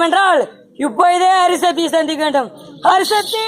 வேண்டும் என்றால் இப்போதே ஹரிசக்தி சந்திக்க வேண்டும். ஹரிசக்தி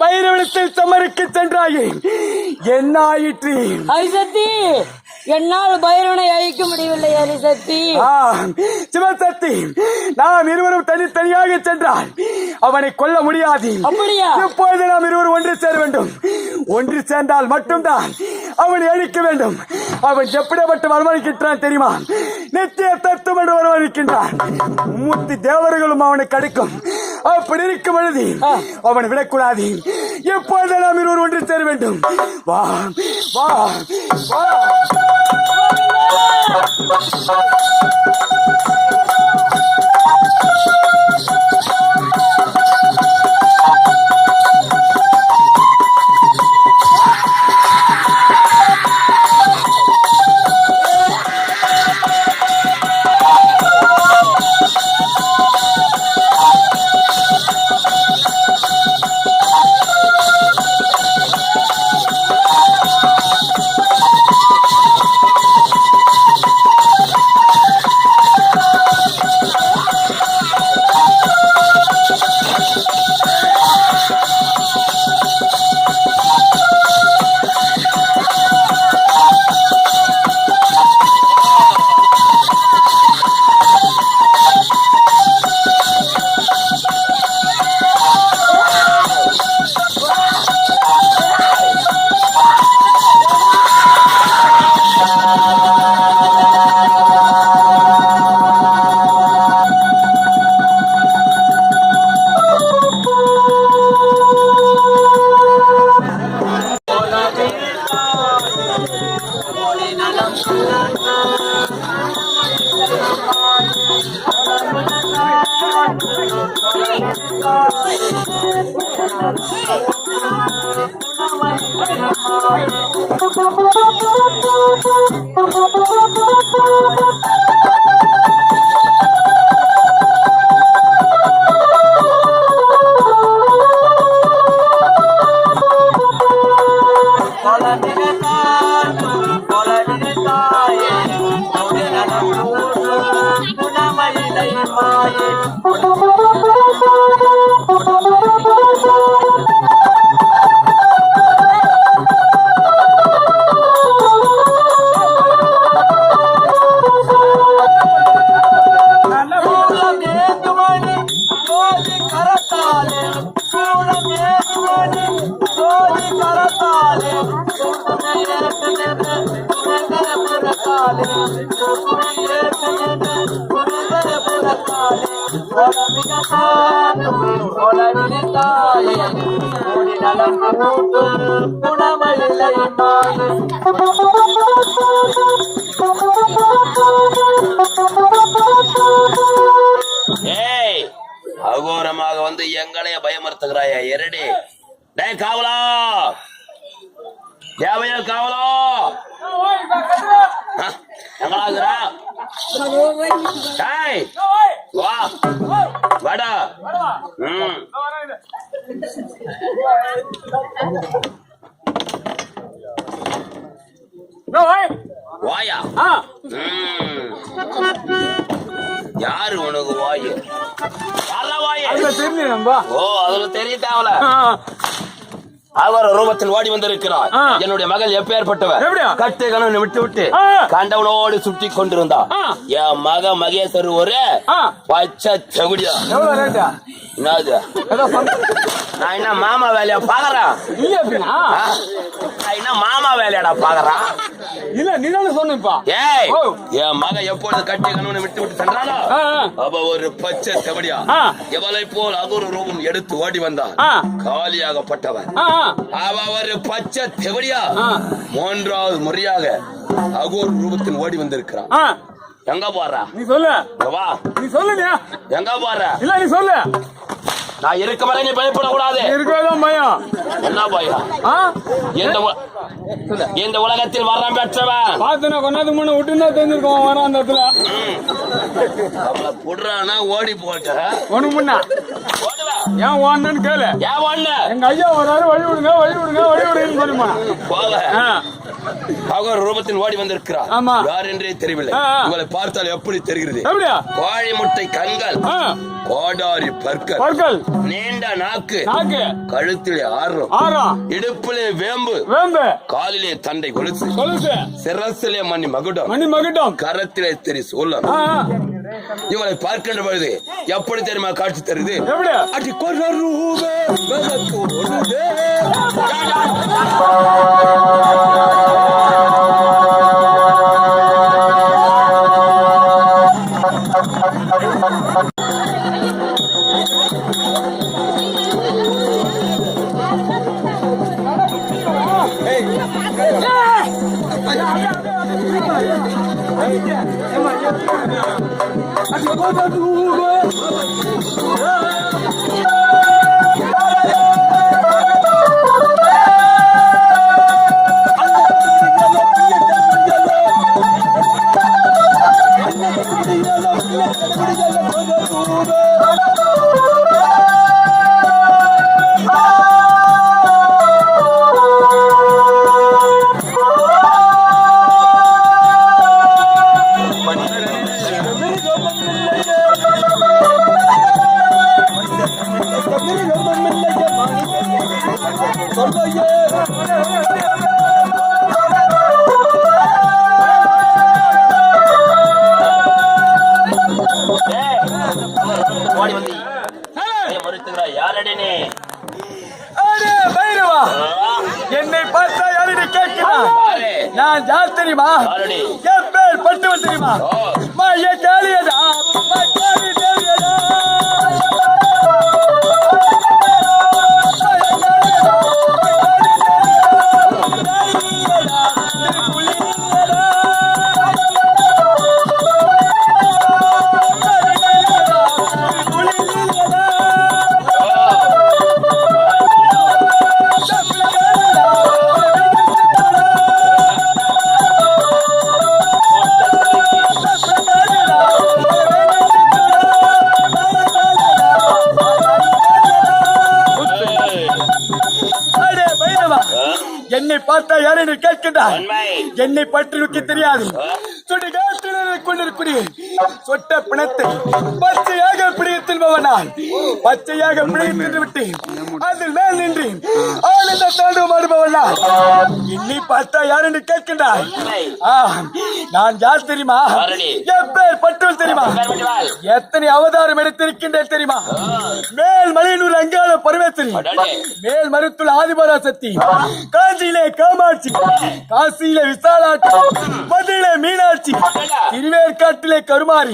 பைரவனத்தில் சமருக்கு சென்றாயே, என்ன ஆயிற்று? ஹரிசக்தி, என்னால் பைரவனை அழிக்க முடியவில்லை. ஹரிசக்தி, சிவசக்தி, நாம் இருவரும் தனித்தனியாக சென்றால் அவனை கொல்ல முடியாது. அப்படியா? இப்பொழுது நாம் இருவரும் ஒன்று சேர வேண்டும். ஒன்று சேர்ந்தால் மட்டும்தான் அவனை அழிக்க வேண்டும். அவன் எப்படிப்பட்ட வரவழைக்கின்றான் தெரியுமா? நித்திய தத்துவம் என்று வரவழைக்கின்றான். 3 தேவர்களும் அவனை கடுக்கும். அப்படி இருக்கும் பொழுது அவனை விடக்கூடாது. எப்பொழுது நாம் இருவரும் ஒன்று சேர வேண்டும். வா வா வா. Jodi Karatale ஏய், அகோரமாக வந்து எங்களைய பயமுறுத்துகிறாயா எரடி? டேய் காவலா, தேவையா காவலா? எங்களாகிறா? டேய் வா, வாடா. வாயா. யாரு உனக்கு வாயு? ஓ, அதுல தெரிய தேவல. அவர் ரூபத்தில் ஓடி வந்திருக்கிறார். என்னுடைய மகள் எப்பேற்பட்டவர்? கட்டு கணவனை விட்டு விட்டு கண்டவனோடு சுற்றி கொண்டிருந்தா. என் மக மகேஸ்வரி ஒரு பச்சை செகுடியா. என்னது? நான் என்ன மாமா வேலையா பாக்குறேன்? என்ன மாமா வேலையாடா பாக்குறான்? இல்ல நீ சொன்ன. ஏய், என் மக எப்பொழுது கட்டி கணவனை விட்டு விட்டு சென்றானோ அவ ஒரு பச்சை செவடியா எவளை போல் அகோர ரூபம் எடுத்து ஓடி வந்தான். காலியாகப்பட்டவன் அவ ஒரு பச்சை செவடியா 3வது முறையாக அகோர ரூபத்தில் ஓடி வந்திருக்கிறான். எங்க போறா? நீ சொல்லு. வா, நீ சொல்லு. எங்க போற? இல்ல நீ சொல்லு. நான் இருக்க வரை நீ பயப்படக்கூடாது. இருக்கதான் பயம். என்ன பயம்? இந்த உலகத்தில் வரம் பெற்றவன் பாத்தன கொண்டாந்து முன்ன விட்டுனா தெரிஞ்சிருக்கோம். வர அந்த இடத்துல அவளை புடுறானா ஓடி போட்ட ஒண்ணு முன்னா ஏன் ஓடனு கேளு. ஏன் ஓடன? எங்க ஐயா வராரு, வழி விடுங்க வழி விடுங்க வழி விடுங்கன்னு சொல்லுமா. போல அவர் ரூபத்தில் ஓடி வந்திருக்கிறார். ஆமா. யார் என்றே தெரியவில்லை. உங்களை பார்த்தால் எப்படி தெரிகிறது? எப்படியா? கோழி முட்டை கண்கள், கோடாரி பற்கள், நீண்ட நாக்கு, கழுத்திலே ஆரம், இடுப்பிலே வேம்பு, காலிலே தண்டை கொலுசு, சிரசிலே மணி மகுடம், கரத்திலே தெரி சூலம். இவளை பார்க்கின்ற பொழுது எப்படி தெரியுமா காட்சி தருது? அடி கொரூவே வெலக்கு ஒருவே. என்னை பார்த்தா யாரு கேட்கிறான்? நான் யார் தெரியுமா? என் பேர் பட்டுவன் தெரியுமா? மாய காளியதா, மாய காளியதா. என்னை பார்த்தா யார் என்று கேட்கின்றார். என்னை பற்றி தெரியாது. கொண்டிருக்கிறேன் சொட்ட பிணத்தை பச்சையாக பிடித்து பச்சையாக பிடித்து விட்டு அதில் மேல் நின்று ஆனந்த தாண்டவம் ஆடுபவன் இன்னி பார்த்தா யார் என்று கேட்கின்றார். நான் யார் தெரியுமா? என் பேர் பட்டுவல் தெரியுமா? எத்தனை அவதாரம் எடுத்திருக்கின்றேன் தெரியுமா? மேல் மலையனூர் அங்காள பரமேஸ்வரி, மேல் மருத்துவ ஆதிபராசக்தி, காஞ்சியிலே காமாட்சி, காசியிலே விசாலாட்சி, மதுரையிலே மீனாட்சி, திருவேற்காட்டிலே கருமாரி,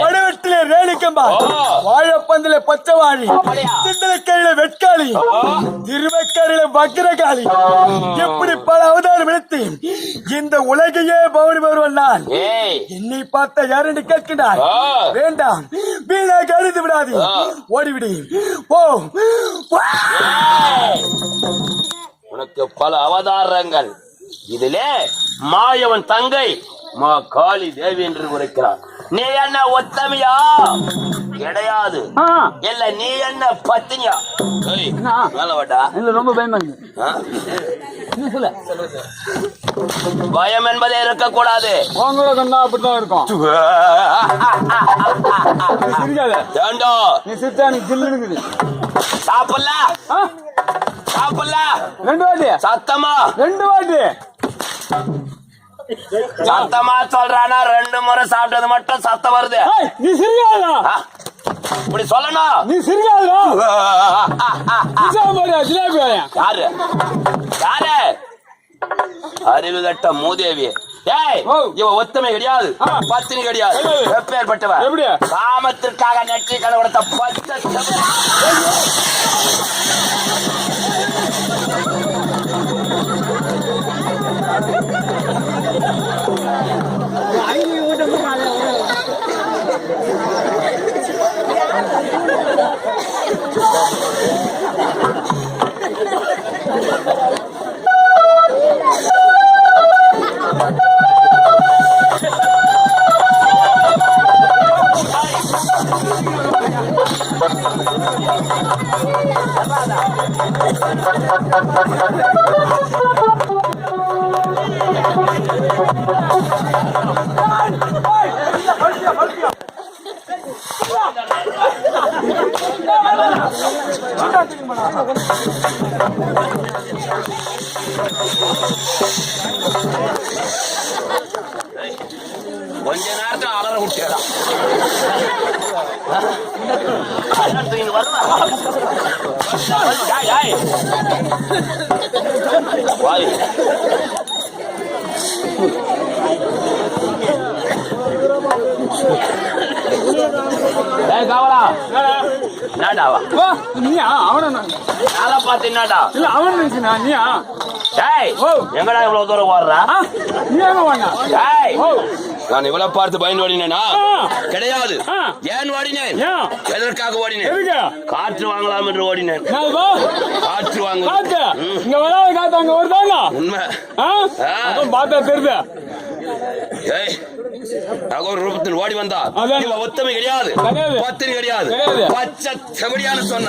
வடவெட்டிலே ரேணிக்கம்பா, வாழப்பந்திலே பச்சவாழி, சிந்தனைக்கையிலே வெட்காளி, திருவக்கரையிலே வக்ரகாளி, எப்படி பல அவதாரம் எடுத்து இந்த உலகையே பவனி வருவன் நான். என்னை பார்த்த யார் என்று கேட்கின்றார். வேண்டாம், வீணாக அழுது விடாது, ஓடிவிடு போ. உனக்கு பல அவதாரங்கள். இதிலே மாயவன் தங்கை மா காளி தேவி என்று உரைக்கிறார். நீ என்ன ஒத்தமையா? கிடையாது. இல்ல நீ என்ன பத்தினியா? ரொம்ப பயமா பயம் என்பதே இருக்கக்கூடாது. அப்படிதான் இருக்கும். சாப்பிடல சாப்பிடல 2 வாட்டி சத்தமா 2 வாட்டி சத்தமா சொல்றானா? 2 முறை சாப்பிட்டது மட்டும் சத்தம் வருது. நீ சிரிக்காதா? இப்படி சொல்லணும். நீ சிரிக்காதா? யாரு யாரு? அறிவு கட்ட மூதேவி. இவ ஒத்தமை கிடையாது, பத்தினி கிடையாது. எப்பேற்பட்டவ? காமத்திற்காக நெற்றி கடவுளத்தை பச்சை கொஞ்ச நேரத்துல அலற விட்டா காவலா நாடாவா நீயா? அவன நாளா பார்த்து என்னடா? இல்ல அவன் நினைச்சுனா நீயா? எங்கடா இவ்வளவு தூரம் ஓடுறா? நீ எங்க வாங்க? நான் இவ்வளவு பார்த்து பயந்து ஓடினேனா? கிடையாது. ஏன் ஓடினேன்? எதற்காக ஓடினேன்? காற்று வாங்கலாம் என்று ஓடினேன். காற்று வாங்க இங்க வராத காத்து அங்க வருதாங்க. உண்மை பார்த்தா தெரியுது. ஒரு ரூபத்தில் ஓடி வந்தா ஒத்தமை கிடையாது, பத்தினி கிடையாது, பச்சை செவடியான்னு சொன்ன.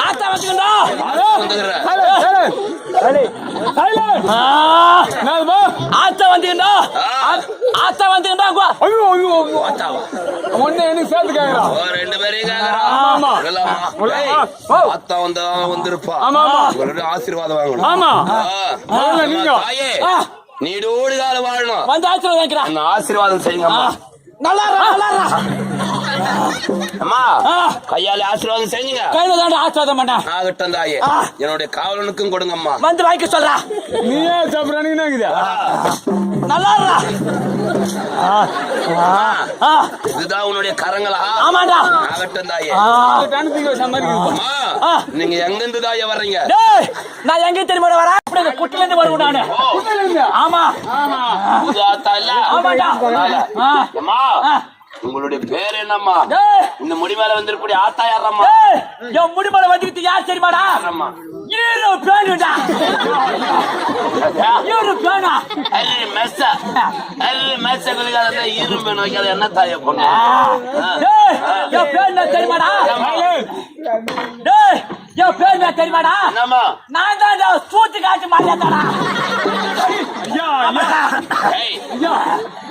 ஆத்தா வந்தீங்கடா, ஆத்தா வந்தீங்கடா. ஒண்ணு எனக்கு சேர்த்து கேக்குறான். 2 பேரையும் வந்திருப்பா. ஆசீர்வாதம் வாங்கணும். தாயே நீடோடு கால வாழணும். வந்து ஆசீர்வாதம் ஆசீர்வாதம் செய்யுங்க. நல்லா அம்மா கையால ஆசீர்வாதம் செஞ்சுங்க. கையில தாண்ட ஆசீர்வாதம் பண்ண ஆகட்டும் தாயே. என்னுடைய காவலனுக்கும் கொடுங்கம்மா. வந்து வாய்க்க சொல்றா. நீயே சாப்பிடுறானுங்க. நல்லா இதுதான் உன்னுடைய கரங்களா? ஆமாடா. ஆகட்டும் தாயே. நீங்க எங்க இருந்து தாயே வர்றீங்க? நான் எங்க தெரியுமா வரேன்? குட்டில இருந்து வருவேன் நானு. ஆமா அம்மா உங்களுடைய பேர் என்னம்மா? இந்த முடி மேல வந்திருக்கூடிய ஆத்தா யாரம்மா? என் முடி மேல வந்துட்டு யார் தெரியுமாடா? ஈரு பேனுடா. ஈரு பேனா. அரே மெஸ்ஸ குளிக்காத ஈரு பேன் வைக்காத என்ன தாய பொண்ணு? என் பேர் என்ன தெரியுமாடா? என் பேர் என்ன தெரியுமாடா? என்னம்மா? நான் தான் சூத்து காட்டு மாறியாத்தாடா. ஐயா ஏய், ஐயா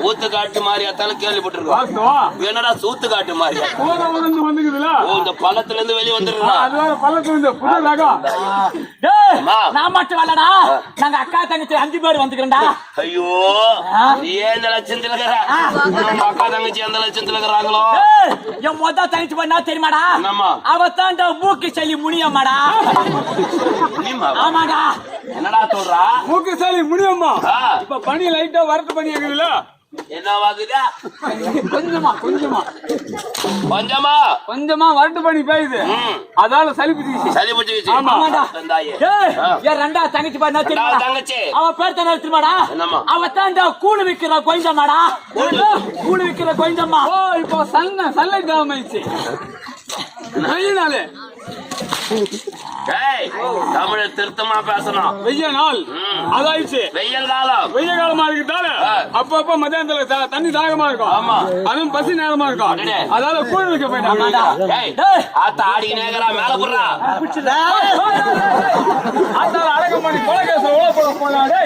ஊத்து காட்டு மாரியாத்தாலும் கேள்விப்பட்டிருக்கோம். வாஸ்தவம் என்னடா சூத்து காட்டு மாரியா? வந்துக்குதுல ஓ, இந்த பள்ளத்துல இருந்து வெளியே வந்துருக்கா? அது வேற பள்ளத்துல இருந்து புது ரகம். டேய், அம்மா. நான் மட்டும் வரலடா. நாங்க அக்கா தங்கச்சி 5 பேர் வந்துக்கிறோம்டா. ஐயோ, நீ ஏன் இந்த லட்சத்துல இருக்கிற? நம்ம அக்கா தங்கச்சி அந்த லட்சத்துல இருக்கிறாங்களோ? டேய், என் மொத தங்கச்சி பண்ணா தெரியுமாடா? என்னம்மா? அவ தான்டா மூக்கு செல்லி முனியம்மாடா. நீமா? ஆமாடா. என்னடா சொல்றா? மூக்கு சாலி முடியுமா? ஆ, இப்ப பனி லைட்டா வரட்டு பண்ணி இருக்குதுல. என்னவாகுதா? கொஞ்சமா கொஞ்சமா கொஞ்சமா கொஞ்சமா வரட்டு பண்ணி பெய்யுது. ம். அதால சளி பிடிச்சு. சளி பிடிச்சிருச்சு. ஆமா. ஆமாடா. தந்தாயே. டேய், ஆ. என் ரெண்டா தங்கச்சி பண்ணா தெரியுமாடா? ரெண்டாவது தங்கச்சி. அவ பேர் தானே தெரியுமாடா? என்னம்மா? அவ தான்டா கூழு விக்கிற கொஞ்சமாடா. கூழு விக்கிற கொஞ்சம்மா. ஓ இப்போ சல்லை காமிச்சு நயினாலே ஏய், தமிழ திருத்தமா பேசணும். வெய்ய நாள் ம். அதாயிடுச்சு. வெயில் காலம். வெய்ய காலமா இருக்குதால ஆ. அப்பப்ப மத்தியானத்துல தண்ணி தாகமா இருக்கும். ஆமா. அதுவும் பசி நேரமா இருக்கும். அடடே. அதால கூழ் வைக்க ஆமாடா. போயிட்டாங்க. ஏய், டேய். ஆத்தா ஆடி நேகரா மேல புடுறா. அதால அடக்கம் பண்ணி கொலைகேச உள்ள போட போனாடே.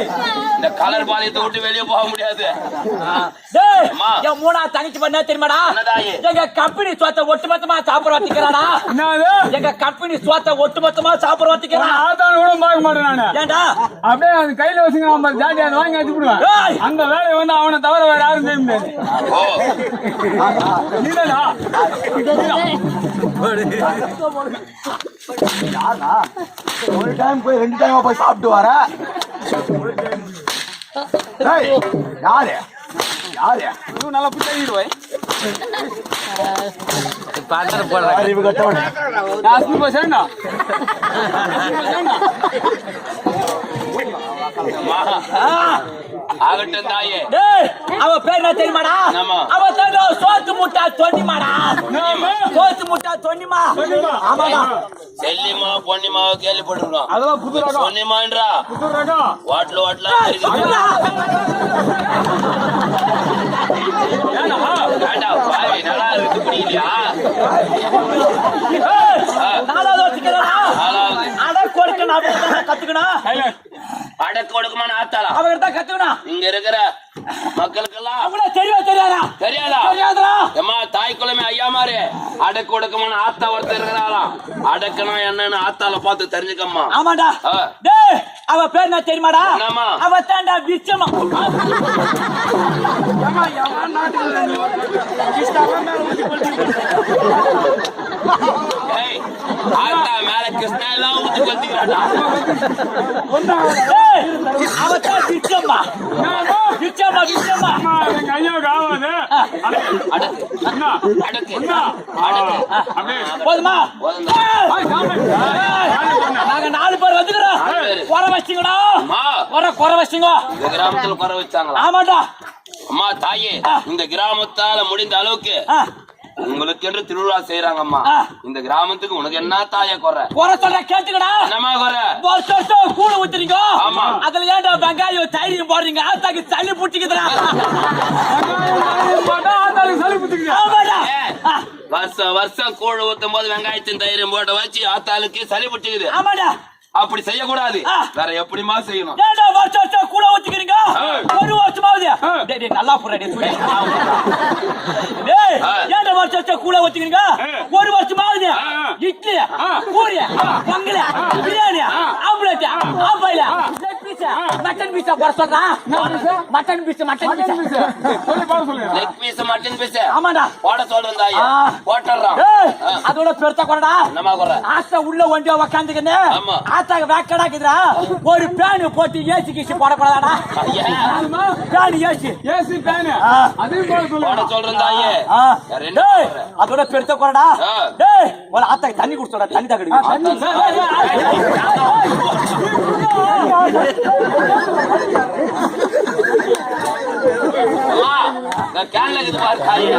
இந்த கலர் பாளையத்தை விட்டு வெளியே போக முடியாது. டேய், அம்மா. என் மூணா தங்கச்சி பண்ணா தெரியுமாடா? என்னதாயே? எங்க கம்பெனி சொத்தை ஒட்டுமொத்தமா சாப்பிட வச்சுக்கிறாடா. என்னது எங்க கம்பெனி சொத்தை ஒட்டுமொத்தமா சாப்பிட வச்சுக்கிறான். ஆத்தான கூட பார்க்க மாட்டேன் நானு. ஏண்டா? அப்படியே அது கையில வச்சுங்க நம்ம ஜாட்டி அதை வாங்கி வச்சு விடுவேன். ஏய். அந்த வேலையை வந்து அவனை தவிர வேற யாரும் செய்ய முடியாது. ஓ, நீதானா? ஒரு டைம் போய் 2 டைமா போய் சாப்பிட்டு வர. ஏய், யாரு யாரு இன்னும் நல்லா புத்தாகிடுவேன். அறிவு கட்டவன சேர்ந்தா ஆகட்டும் தாயே. டேய், அவ பேர் என்ன தெரியுமாடா? ஆமா. அவ தான்டா சோத்து முட்டா தொன்னிமாடா. சோத்து முட்டா தொன்னிமா. ஆமாடா. செல்லிமா பொன்னிமா கேள்விப்பட்டிருக்கோம். அதெல்லாம் புது ரகம். பொன்னிமான்றா புது ரகம். வாட்ல வாட்ல இருக்குது. வேண்டாம், பாவி, நல்லா இருக்கு, பிடிக்கலையா? நாலாவது வச்சுக்கிறா. நாலாவது. அட கொடுக்க நான் கத்துக்கணும். அடக்க ஒடுக்கமான ஆத்தாளா? அவங்க தான் கத்துக்கணும். இங்க இருக்கிற மக்களுக்கெல்லாம் அவங்கள தெரியாதா? தெரியாதா? தெரியாதா? ஏம்மா, தாய் குலமே ஐயா மாரு, அடக்க ஒடுக்கமான ஆத்தா ஒருத்தர் இருக்கிறாளாம். அடக்கணும் என்னன்னு ஆத்தால பார்த்து தெரிஞ்சுக்கம்மா. ஆமாடா. ஆ. டேய், அவ பேர் என்ன தெரியுமாடா? என்னம்மா? அவ தான்டா விச்சமா. ஏய், ஆத்தா மேல கிருஷ்ணா எல்லாம் ஊத்தி கொத்திக்கிறாடா. டேய், அவ தான் விச்சமா. விச்சமா விச்சமா. எங்க ஐயாவுக்கு ஆகாது. அடக்கு என்ன? அடக்கு என்ன? அடக்கு. அப்படியே போதுமா? போதும்டா. ஆய், சாமி. நாங்க 4 பேர் வந்துக்கிறோம். நாலு பேரு. குறை வச்சிங்கடா. அம்மா, குறை வச்சிங்க. இந்த கிராமத்துல குறை வச்சாங்களா? ஆமாடா. அம்மா தாயே, இந்த கிராமத்தால முடிந்த அளவுக்கு ஆ, உங்களுக்கு என்று திருவிழா செய்யறாங்கம்மா. ஆ. இந்த கிராமத்துக்கு உனக்கு என்ன தாயே குறை? குறை சொல்ற கேட்டுக்கடா. என்னம்மா குறை? வருஷம் கூட ஊத்துறீங்க. ஆமா. அதுல ஏன்டா வெங்காயம் தைரியம் போடுறீங்க? ஆத்தாக்கு சளி புடிச்சுக்குதுடா. ஆத்தாளுக்கு சளி பிடிச்சிக்குது. ஆமாடா. ஏன்? வருஷம் வருஷம் கூழ் ஊத்தும் போது வெங்காயத்தின் தைரியம் போட்டு வச்சு ஆத்தாளுக்கு சளி பிடிச்சுக்குது. ஆமாடா. அப்படி செய்யக்கூடாது. ஆ. வேற எப்படிமா செய்யணும்? ஏன்டா வருஷம் கூட ஊத்திக்கிறீங்க? ஆ. ஒரு வருஷமாவது. ஆ. டேய் நல்லா போறா டேய் சுடே. டேய், ஆ. ஏன்டா வருஷம் கூட ஊத்திக்கிறீங்க? ஆ. ஒரு வருஷமாவது. ஆ. இட்லி, ஆ. பூரி, பொங்கல், பிரியாணி, ஆம்லெட், ஆம்பாயில, லெக் பீஸ், மட்டன் பீஸ் போட சொல்றா. Mutton piece. சொல்லி பாரு சொல்லுங்க. லெக் பீஸ் மட்டன் பீஸ் ஆமாடா. போட சொல்றேன் தாயே. ஆ. போட்டுறான். ஏய், அதோட பெருத்த கொறடா. என்னம்மா குறை? ஆஸ்தா உள்ள ஒண்டியா உக்காந்துக்கின்னு ஆமா. ஆஸ்தாக்கு வேக்கடாக்குதுடா. ஒரு பேனு போட்டு ஏசி கீசி போடக்கூடாதாடா. Fan AC. AC fan. ஆ. அதையும் போட போட சொல்லுங்க. சொல்றேன் தாயே. ஆ. வேற என்ன டேய், குறை? அதோட பெருத்த கொறடா. ஆ. டேய், ஒரு ஆத்தாக்கு தண்ணி குடிச்சோடா. தண்ணி தான் கிடைக்கும். அம்மா, இந்த கேன்ல இருக்குது பாரு தாயே.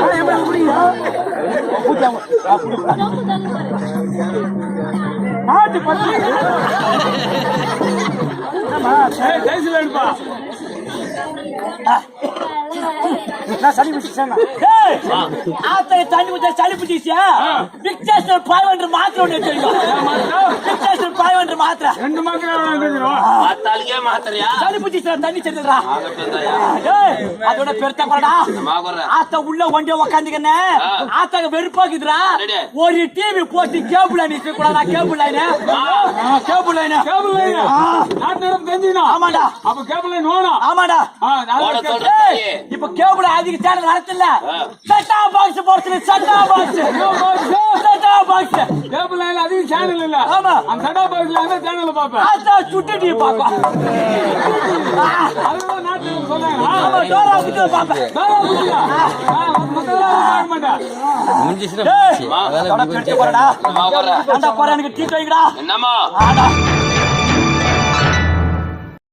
மாட்டு பத்தி. ஏய், தேசில எடுப்பா. நான் சளி பிடிச்சேன். ஏய், ஆத்துல தண்ணி ஊத்த சளி பிடிச்சியா? பிக்சர்ஸ்ல 500 மாத்திரை ஒண்ணு வச்சிருக்கோம். பிக்சர்ஸ்ல 500 மாத்திரை. ஆத்தாளுக்கே மாத்திரையா? சளி பிடிச்சியா? தண்ணி செல்லுடா. ஆகட்டும் தாயா. ஏய், அதோட பெருத்தா போடா. மாகுற. ஆத்த உள்ள ஒண்டிய உக்காந்துக்கனே. ஆத்தாக்கு வெறுப்பாக்குதுடா. ரெடி. ஒரு டிவி போட்டு கேபிள் லைன் இருக்கு கூடா. Cable line. Cable line. ஆமாடா. ஆமாடா. போட சொல்றேன் ஏய், தாயே. இப்ப கேபிள் அதிக சேனல் நடத்தல. செட்டா பாக்ஸ் போடுறது. செட்டா பாக்ஸ். செட்டா பாக்ஸ். ஆமா. ஆத்தா சுட்டி டிவி பாப்பா. ஆமா, டோரா குட்டி பாப்பா. ஏய், அதோட பெருத்த போறடா. மாகுற. அந்த போற எனக்கு டீ வைக்கடா. என்னம்மா ஆடா.